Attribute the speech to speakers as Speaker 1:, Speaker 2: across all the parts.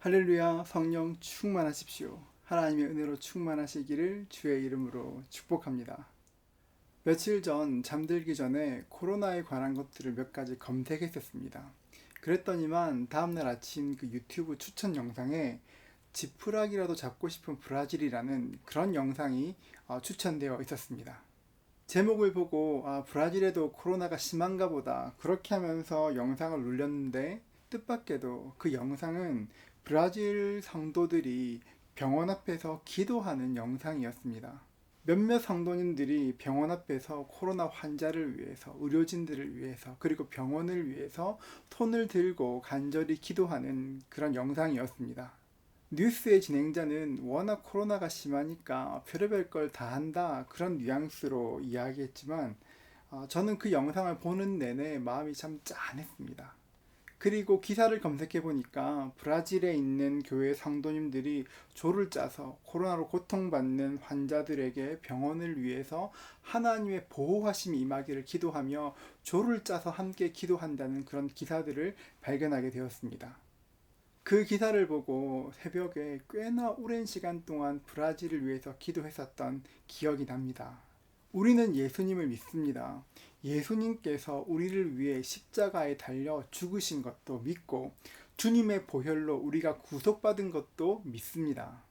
Speaker 1: 할렐루야. 성령 충만하십시오. 하나님의 은혜로 충만하시기를 주의 이름으로 축복합니다. 며칠 전 잠들기 전에 코로나에 관한 것들을 몇 가지 검색했었습니다. 그랬더니만 다음날 아침 그 유튜브 추천 영상에 지푸라기라도 잡고 싶은 브라질이라는 그런 영상이 추천되어 있었습니다. 제목을 보고 브라질에도 코로나가 심한가 보다 그렇게 하면서 영상을 눌렸는데, 뜻밖에도 그 영상은 브라질 성도들이 병원 앞에서 기도하는 영상이었습니다. 몇몇 성도님들이 병원 앞에서 코로나 환자를 위해서, 의료진들을 위해서, 그리고 병원을 위해서 손을 들고 간절히 기도하는 그런 영상이었습니다. 뉴스의 진행자는 워낙 코로나가 심하니까 별의별 걸 다 한다 그런 뉘앙스로 이야기했지만, 저는 그 영상을 보는 내내 마음이 참 짠했습니다. 그리고 기사를 검색해 보니까 브라질에 있는 교회 성도님들이 조를 짜서 코로나로 고통받는 환자들에게 병원을 위해서 하나님의 보호하심이 임하기를 기도하며 조를 짜서 함께 기도한다는 그런 기사들을 발견하게 되었습니다. 그 기사를 보고 새벽에 꽤나 오랜 시간 동안 브라질을 위해서 기도했었던 기억이 납니다. 우리는 예수님을 믿습니다. 예수님께서 우리를 위해 십자가에 달려 죽으신 것도 믿고, 주님의 보혈로 우리가 구속받은 것도 믿습니다.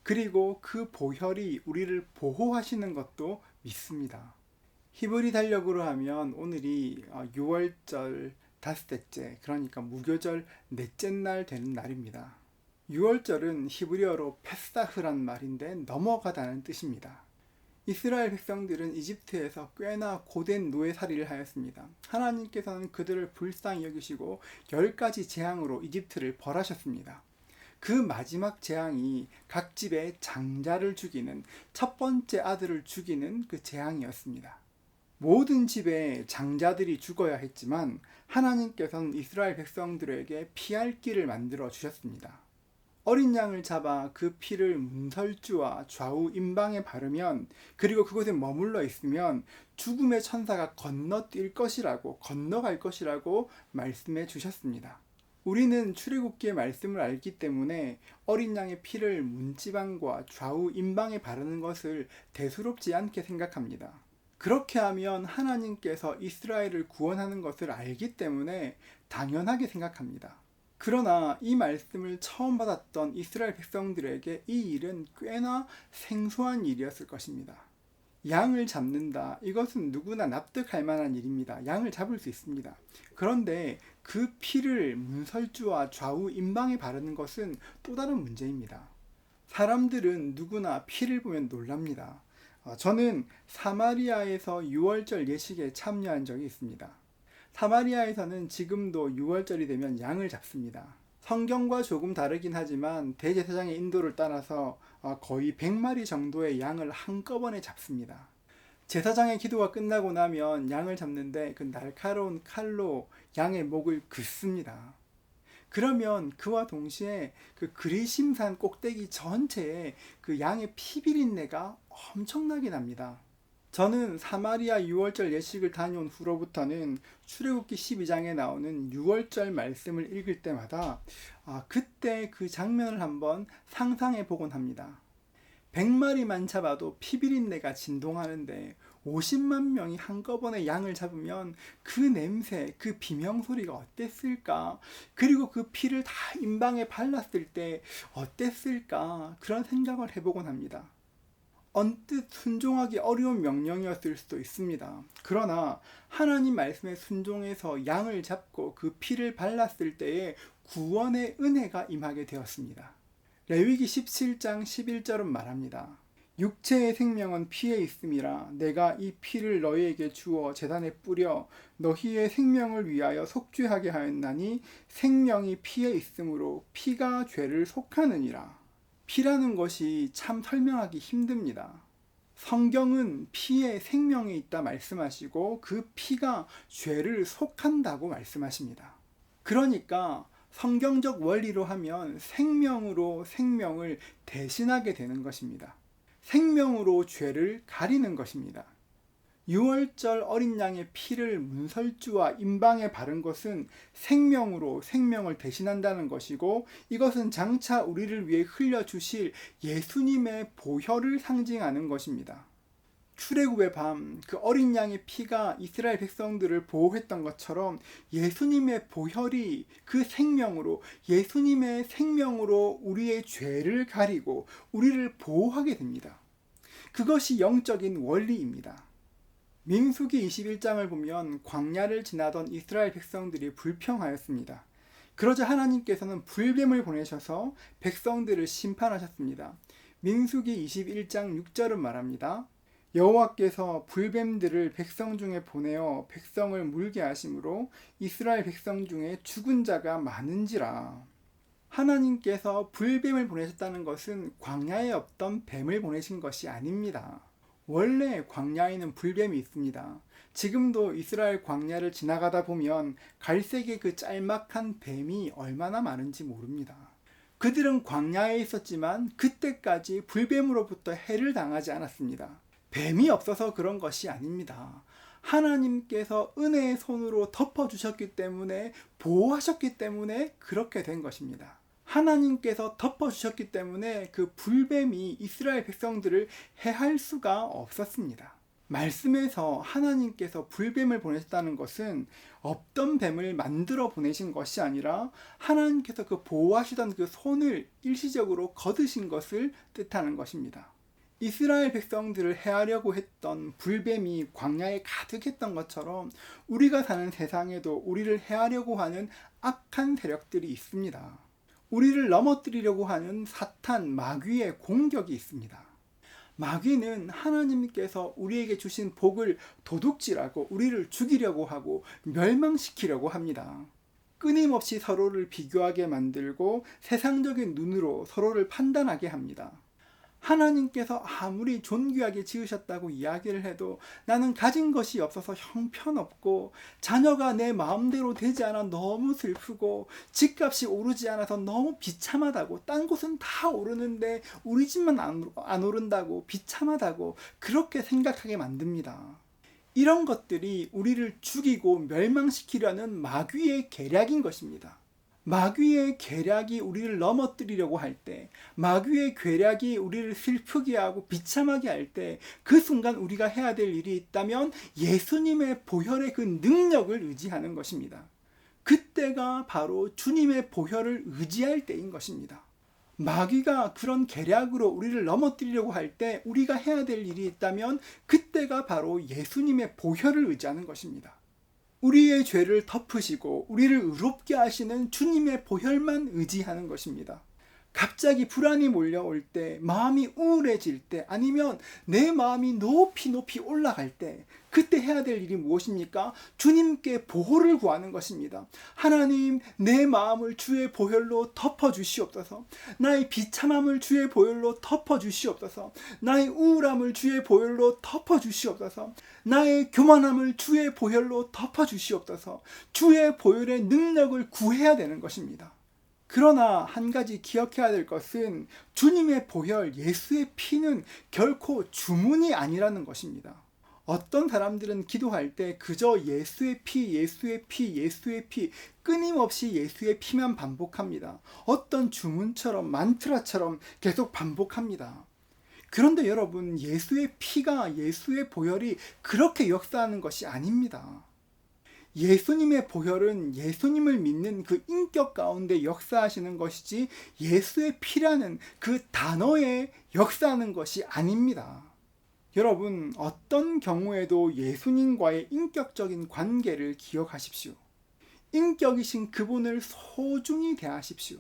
Speaker 1: 그리고 그 보혈이 우리를 보호하시는 것도 믿습니다. 히브리 달력으로 하면 오늘이 6월절 닷새째, 그러니까 무교절 넷째 날 되는 날입니다. 6월절은 히브리어로 페사흐란 말인데 넘어가다는 뜻입니다. 이스라엘 백성들은 이집트에서 꽤나 고된 노예살이를 하였습니다. 하나님께서는 그들을 불쌍히 여기시고 10가지 재앙으로 이집트를 벌하셨습니다. 그 마지막 재앙이 각 집의 장자를 죽이는, 첫 번째 아들을 죽이는 그 재앙이었습니다. 모든 집의 장자들이 죽어야 했지만 하나님께서는 이스라엘 백성들에게 피할 길을 만들어 주셨습니다. 어린 양을 잡아 그 피를 문설주와 좌우 임방에 바르면, 그리고 그곳에 머물러 있으면 죽음의 천사가 건너뛸 것이라고, 건너갈 것이라고 말씀해 주셨습니다. 우리는 출애굽기의 말씀을 알기 때문에 어린 양의 피를 문지방과 좌우 임방에 바르는 것을 대수롭지 않게 생각합니다. 그렇게 하면 하나님께서 이스라엘을 구원하는 것을 알기 때문에 당연하게 생각합니다. 그러나 이 말씀을 처음 받았던 이스라엘 백성들에게 이 일은 꽤나 생소한 일이었을 것입니다. 양을 잡는다. 이것은 누구나 납득할 만한 일입니다. 양을 잡을 수 있습니다. 그런데 그 피를 문설주와 좌우 임방에 바르는 것은 또 다른 문제입니다. 사람들은 누구나 피를 보면 놀랍니다. 저는 사마리아에서 6월절 예식에 참여한 적이 있습니다. 사마리아에서는 지금도 6월절이 되면 양을 잡습니다. 성경과 조금 다르긴 하지만 대제사장의 인도를 따라서 거의 100마리 정도의 양을 한꺼번에 잡습니다. 제사장의 기도가 끝나고 나면 양을 잡는데 그 날카로운 칼로 양의 목을 긋습니다. 그러면 그와 동시에 그 그리심산 꼭대기 전체에 그 양의 피비린내가 엄청나게 납니다. 저는 사마리아 6월절 예식을 다녀온 후로부터는 출애굽기 12장에 나오는 6월절 말씀을 읽을 때마다 그때 그 장면을 한번 상상해 보곤 합니다. 100마리만 잡아도 피비린내가 진동하는데 50만 명이 한꺼번에 양을 잡으면 그 냄새, 그 비명소리가 어땠을까? 그리고 그 피를 다 임방에 발랐을 때 어땠을까? 그런 생각을 해보곤 합니다. 언뜻 순종하기 어려운 명령이었을 수도 있습니다. 그러나 하나님 말씀에 순종해서 양을 잡고 그 피를 발랐을 때에 구원의 은혜가 임하게 되었습니다. 레위기 17장 11절은 말합니다. 육체의 생명은 피에 있음이라. 내가 이 피를 너희에게 주어 제단에 뿌려 너희의 생명을 위하여 속죄하게 하였나니 생명이 피에 있으므로 피가 죄를 속하느니라. 피라는 것이 참 설명하기 힘듭니다. 성경은 피에 생명이 있다 말씀하시고 그 피가 죄를 속한다고 말씀하십니다. 그러니까 성경적 원리로 하면 생명으로 생명을 대신하게 되는 것입니다. 생명으로 죄를 가리는 것입니다. 유월절 어린 양의 피를 문설주와 임방에 바른 것은 생명으로 생명을 대신한다는 것이고, 이것은 장차 우리를 위해 흘려주실 예수님의 보혈을 상징하는 것입니다. 출애굽의 밤, 그 어린 양의 피가 이스라엘 백성들을 보호했던 것처럼 예수님의 보혈이 그 생명으로, 예수님의 생명으로 우리의 죄를 가리고 우리를 보호하게 됩니다. 그것이 영적인 원리입니다. 민수기 21장을 보면 광야를 지나던 이스라엘 백성들이 불평하였습니다. 그러자 하나님께서는 불뱀을 보내셔서 백성들을 심판하셨습니다. 민수기 21장 6절은 말합니다. 여호와께서 불뱀들을 백성 중에 보내어 백성을 물게 하심으로 이스라엘 백성 중에 죽은 자가 많은지라. 하나님께서 불뱀을 보내셨다는 것은 광야에 없던 뱀을 보내신 것이 아닙니다. 원래 광야에는 불뱀이 있습니다. 지금도 이스라엘 광야를 지나가다 보면 갈색의 그 짤막한 뱀이 얼마나 많은지 모릅니다. 그들은 광야에 있었지만 그때까지 불뱀으로부터 해를 당하지 않았습니다. 뱀이 없어서 그런 것이 아닙니다. 하나님께서 은혜의 손으로 덮어주셨기 때문에, 보호하셨기 때문에 그렇게 된 것입니다. 하나님께서 덮어주셨기 때문에 그 불뱀이 이스라엘 백성들을 해할 수가 없었습니다. 말씀에서 하나님께서 불뱀을 보내셨다는 것은 없던 뱀을 만들어 보내신 것이 아니라 하나님께서 그 보호하시던 그 손을 일시적으로 거두신 것을 뜻하는 것입니다. 이스라엘 백성들을 해하려고 했던 불뱀이 광야에 가득했던 것처럼 우리가 사는 세상에도 우리를 해하려고 하는 악한 세력들이 있습니다. 우리를 넘어뜨리려고 하는 사탄, 마귀의 공격이 있습니다. 마귀는 하나님께서 우리에게 주신 복을 도둑질하고 우리를 죽이려고 하고 멸망시키려고 합니다. 끊임없이 서로를 비교하게 만들고 세상적인 눈으로 서로를 판단하게 합니다. 하나님께서 아무리 존귀하게 지으셨다고 이야기를 해도 나는 가진 것이 없어서 형편없고, 자녀가 내 마음대로 되지 않아 너무 슬프고, 집값이 오르지 않아서 너무 비참하다고, 딴 곳은 다 오르는데 우리 집만 안 오른다고, 비참하다고 그렇게 생각하게 만듭니다. 이런 것들이 우리를 죽이고 멸망시키려는 마귀의 계략인 것입니다. 마귀의 계략이 우리를 넘어뜨리려고 할 때, 마귀의 계략이 우리를 슬프게 하고 비참하게 할 때, 그 순간 우리가 해야 될 일이 있다면 예수님의 보혈의 그 능력을 의지하는 것입니다. 그때가 바로 주님의 보혈을 의지할 때인 것입니다. 마귀가 그런 계략으로 우리를 넘어뜨리려고 할 때 우리가 해야 될 일이 있다면 그때가 바로 예수님의 보혈을 의지하는 것입니다. 우리의 죄를 덮으시고 우리를 의롭게 하시는 주님의 보혈만 의지하는 것입니다. 갑자기 불안이 몰려올 때, 마음이 우울해질 때, 아니면 내 마음이 높이 높이 올라갈 때, 그때 해야 될 일이 무엇입니까? 주님께 보호를 구하는 것입니다. 하나님, 내 마음을 주의 보혈로 덮어주시옵소서. 나의 비참함을 주의 보혈로 덮어주시옵소서. 나의 우울함을 주의 보혈로 덮어주시옵소서. 나의 교만함을 주의 보혈로 덮어주시옵소서. 주의 보혈의 능력을 구해야 되는 것입니다. 그러나 한 가지 기억해야 될 것은 주님의 보혈, 예수의 피는 결코 주문이 아니라는 것입니다. 어떤 사람들은 기도할 때 그저 예수의 피, 예수의 피, 예수의 피, 끊임없이 예수의 피만 반복합니다. 어떤 주문처럼, 만트라처럼 계속 반복합니다. 그런데 여러분, 예수의 피가, 예수의 보혈이 그렇게 역사하는 것이 아닙니다. 예수님의 보혈은 예수님을 믿는 그 인격 가운데 역사하시는 것이지 예수의 피라는 그 단어에 역사하는 것이 아닙니다. 여러분, 어떤 경우에도 예수님과의 인격적인 관계를 기억하십시오. 인격이신 그분을 소중히 대하십시오.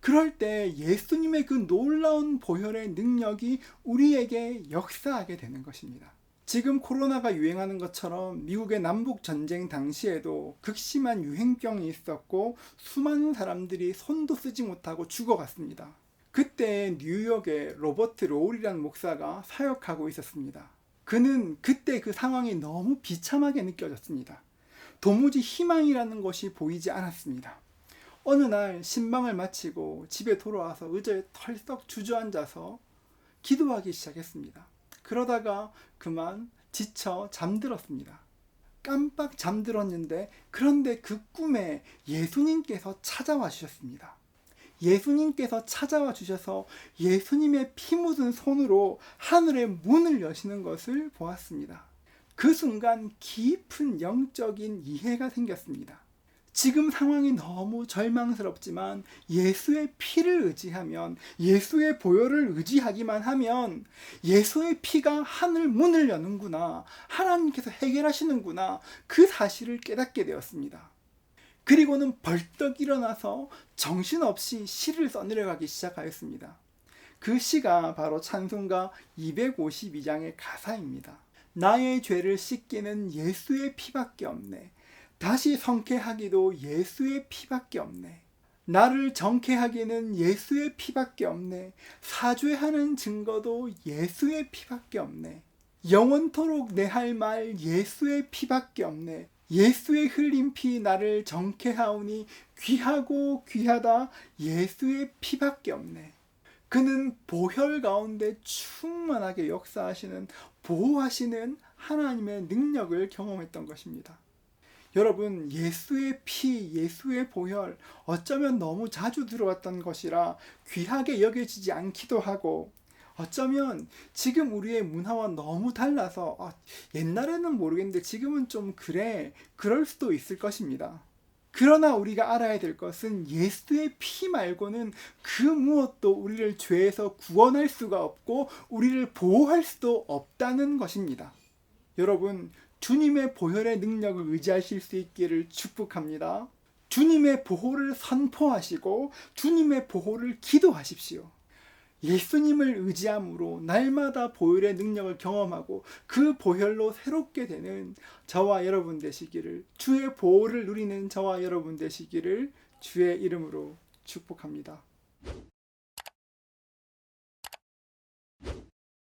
Speaker 1: 그럴 때 예수님의 그 놀라운 보혈의 능력이 우리에게 역사하게 되는 것입니다. 지금 코로나가 유행하는 것처럼 미국의 남북전쟁 당시에도 극심한 유행병이 있었고 수많은 사람들이 손도 쓰지 못하고 죽어갔습니다. 그때 뉴욕에 로버트 로울이라는 목사가 사역하고 있었습니다. 그는 그때 그 상황이 너무 비참하게 느껴졌습니다. 도무지 희망이라는 것이 보이지 않았습니다. 어느 날 신방을 마치고 집에 돌아와서 의자에 털썩 주저앉아서 기도하기 시작했습니다. 그러다가 그만 지쳐 잠들었습니다. 깜빡 잠들었는데 그런데 그 꿈에 예수님께서 찾아와 주셨습니다. 예수님께서 찾아와 주셔서 예수님의 피 묻은 손으로 하늘의 문을 여시는 것을 보았습니다. 그 순간 깊은 영적인 이해가 생겼습니다. 지금 상황이 너무 절망스럽지만 예수의 피를 의지하면, 예수의 보혈을 의지하기만 하면 예수의 피가 하늘 문을 여는구나, 하나님께서 해결하시는구나, 그 사실을 깨닫게 되었습니다. 그리고는 벌떡 일어나서 정신없이 시를 써내려가기 시작하였습니다. 그 시가 바로 찬송가 252장의 가사입니다. 나의 죄를 씻기는 예수의 피밖에 없네. 다시 성쾌하기도 예수의 피밖에 없네. 나를 정쾌하기는 예수의 피밖에 없네. 사죄하는 증거도 예수의 피밖에 없네. 영원토록 내 할 말 예수의 피밖에 없네. 예수의 흘린 피 나를 정쾌하오니 귀하고 귀하다 예수의 피밖에 없네. 그는 보혈 가운데 충만하게 역사하시는, 보호하시는 하나님의 능력을 경험했던 것입니다. 여러분, 예수의 피, 예수의 보혈, 어쩌면 너무 자주 들어왔던 것이라 귀하게 여겨지지 않기도 하고, 어쩌면 지금 우리의 문화와 너무 달라서 옛날에는 모르겠는데 지금은 좀 그럴 수도 있을 것입니다. 그러나 우리가 알아야 될 것은 예수의 피 말고는 그 무엇도 우리를 죄에서 구원할 수가 없고 우리를 보호할 수도 없다는 것입니다. 여러분, 주님의 보혈의 능력을 의지하실 수 있기를 축복합니다. 주님의 보호를 선포하시고 주님의 보호를 기도하십시오. 예수님을 의지함으로 날마다 보혈의 능력을 경험하고 그 보혈로 새롭게 되는 저와 여러분 되시기를, 주의 보호를 누리는 저와 여러분 되시기를 주의 이름으로 축복합니다.